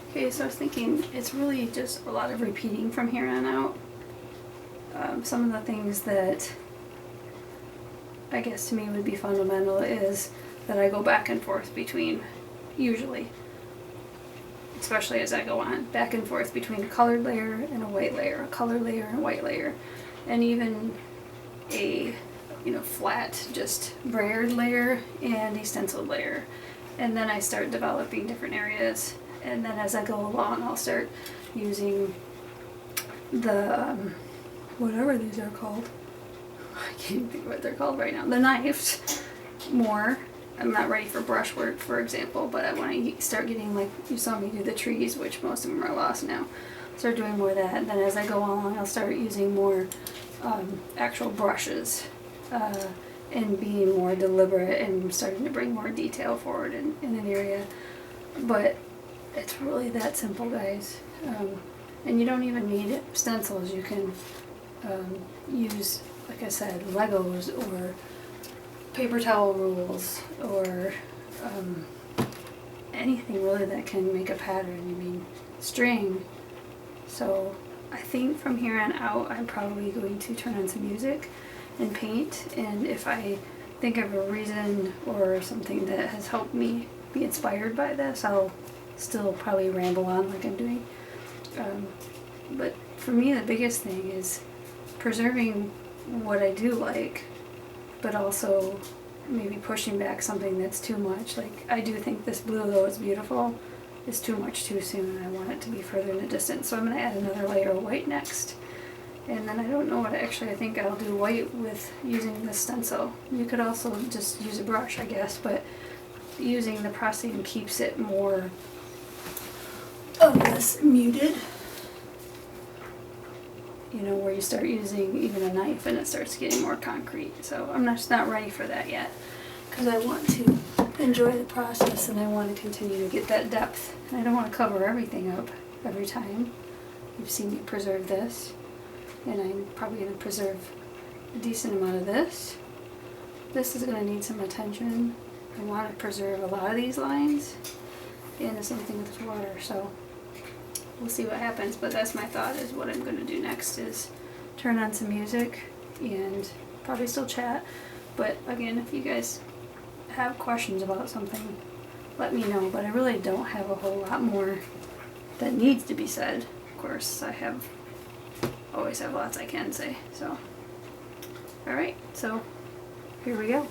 Okay, so I was thinking it's really just a lot of repeating from here on out. Some of the things that I guess to me would be fundamental is that I go back and forth between, usually, especially as I go on, back and forth between a colored layer and a white layer, a colored layer and a white layer, and even a flat, just brayered layer and a stenciled layer. And then I start developing different areas, and then as I go along I'll start using the whatever these are called. I can't even think of what they're called right now. The knives more. I'm not ready for brushwork, for example, but I want to start getting, like you saw me do the trees, which most of them are lost now. Start doing more of that, and then as I go along I'll start using more actual brushes and being more deliberate and starting to bring more detail forward in an area. But it's really that simple, guys. And you don't even need stencils. You can use, like I said, Legos or paper towel rolls or anything really that can make a pattern. I mean, string. So I think from here on out I'm probably going to turn on some music and paint, and if I think of a reason or something that has helped me be inspired by this, I'll still probably ramble on like I'm doing. But for me the biggest thing is preserving what I do like, but also maybe pushing back something that's too much. Like, I do think this blue, though it's beautiful, is too much too soon. I want it to be further in the distance, so I'm going to add another layer of white next. And then I don't know what I think I'll do white with using this stencil. You could also just use a brush, I guess, but using the pressing keeps it more of this muted. You know, where you start using even a knife and it starts getting more concrete. So I'm just not ready for that yet, because I want to enjoy the process and I want to continue to get that depth. And I don't want to cover everything up every time. You've seen me preserve this, and I'm probably going to preserve a decent amount of this. This is going to need some attention. I want to preserve a lot of these lines, and the same thing with the water. So we'll see what happens, but that's my thought, is what I'm going to do next is turn on some music and probably still chat. But again, if you guys have questions about something, let me know. But I really don't have a whole lot more that needs to be said. Of course, I always have lots I can say. So, alright, so here we go.